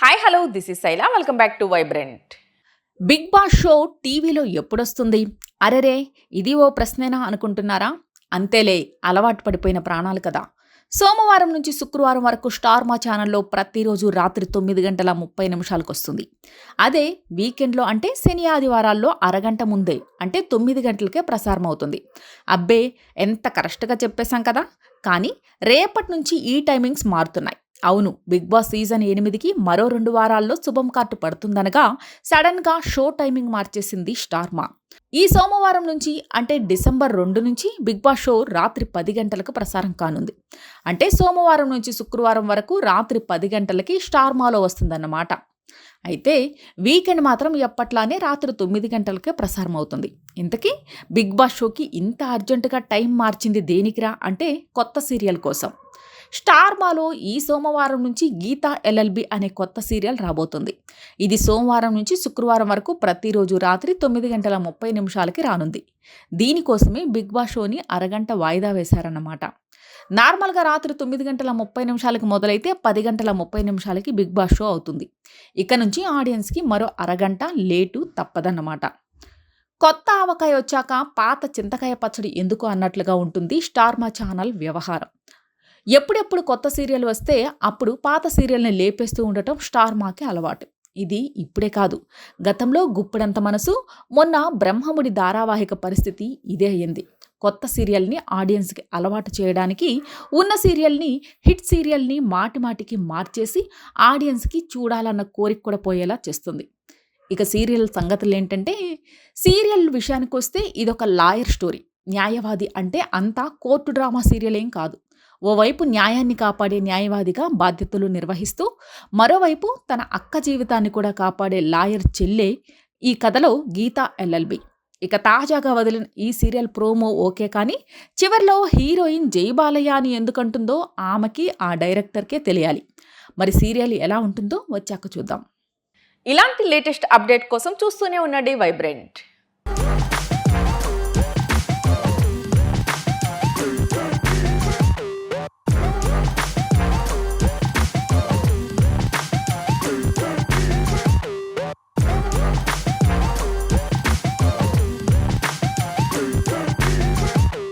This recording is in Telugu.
Hi hello this is Shaila welcome back to vibrant. Bigg Boss show టీవీలో ఎప్పుడొస్తుంది? అరెరే, ఇది ఓ ప్రశ్నేనా అనుకుంటున్నారా? అంతేలే, అలవాటు పడిపోయిన ప్రాణాలు కదా. సోమవారం నుంచి శుక్రవారం వరకు స్టార్ మా ఛానల్లో ప్రతిరోజు రాత్రి 9:30 వస్తుంది. అదే వీకెండ్లో అంటే శని ఆదివారాల్లో అరగంట ముందే అంటే 9 గంటలకే ప్రసారం అవుతుంది. అబ్బే, ఎంత కరెక్ట్గా చెప్పేశాం కదా. కానీ రేపటి నుంచి ఈ టైమింగ్స్ మారుతున్నాయి. అవును, బిగ్ బాస్ సీజన్ 8కి మరో 2 వారాల్లో శుభం కార్డు పడుతుందనగా సడన్గా షో టైమింగ్ మార్చేసింది స్టార్మా. ఈ సోమవారం నుంచి అంటే డిసెంబర్ 2 నుంచి బిగ్ బాస్ షో రాత్రి 10 గంటలకు ప్రసారం కానుంది. అంటే సోమవారం నుంచి శుక్రవారం వరకు రాత్రి 10 గంటలకి స్టార్మాలో వస్తుందన్నమాట. అయితే వీకెండ్ మాత్రం ఎప్పట్లానే రాత్రి 9 గంటలకే ప్రసారం అవుతుంది. ఇంతకీ బిగ్ బాస్ షోకి ఇంత అర్జెంటుగా టైం మార్చింది దేనికిరా అంటే కొత్త సీరియల్ కోసం. స్టార్మాలో ఈ సోమవారం నుంచి గీతా ఎల్ఎల్బి అనే కొత్త సీరియల్ రాబోతుంది. ఇది సోమవారం నుంచి శుక్రవారం వరకు ప్రతిరోజు రాత్రి 9:30 రానుంది. దీనికోసమే బిగ్ బాస్ షోని అరగంట వాయిదా వేశారన్నమాట. నార్మల్గా రాత్రి 9:30 మొదలైతే 10:30 బిగ్ బాస్ షో అవుతుంది. ఇక నుంచి ఆడియన్స్కి మరో అరగంట లేటు తప్పదన్నమాట. కొత్త ఆవకాయ వచ్చాక పాత చింతకాయ పచ్చడి ఎందుకు అన్నట్లుగా ఉంటుంది స్టార్మా ఛానల్ వ్యవహారం. ఎప్పుడెప్పుడు కొత్త సీరియల్ వస్తే అప్పుడు పాత సీరియల్ని లేపేస్తూ ఉండటం స్టార్మాకి అలవాటు. ఇది ఇప్పుడే కాదు, గతంలో గుప్పెడంత మనసు, మొన్న బ్రహ్మముడి ధారావాహిక పరిస్థితి ఇదే అయ్యింది. కొత్త సీరియల్ని ఆడియన్స్కి అలవాటు చేయడానికి ఉన్న సీరియల్ని, హిట్ సీరియల్ని మాటిమాటికి మార్చేసి ఆడియన్స్కి చూడాలన్న కోరిక కూడా పోయేలా చేస్తుంది. ఇక సీరియల్ సంగతులు ఏంటంటే, సీరియల్ విషయానికి వస్తే ఇదొక లాయర్ స్టోరీ. న్యాయవాది అంటే అంతా కోర్టు డ్రామా సీరియల్ ఏం కాదు. ఓవైపు న్యాయాన్ని కాపాడే న్యాయవాదిగా బాధ్యతలు నిర్వహిస్తూ, మరోవైపు తన అక్క జీవితాన్ని కూడా కాపాడే లాయర్ చెల్లె ఈ కథలో గీతా ఎల్ఎల్బి. ఇక తాజాగా వదిలిన ఈ సీరియల్ ప్రోమో ఓకే, కానీ చివర్లో హీరోయిన్ జై బాలయ్య అని ఎందుకంటుందో ఆమెకి, ఆ డైరెక్టర్కే తెలియాలి. మరి సీరియల్ ఎలా ఉంటుందో వచ్చాక చూద్దాం. ఇలాంటి లేటెస్ట్ అప్డేట్ కోసం చూస్తూనే ఉండండి వైబ్రెంట్.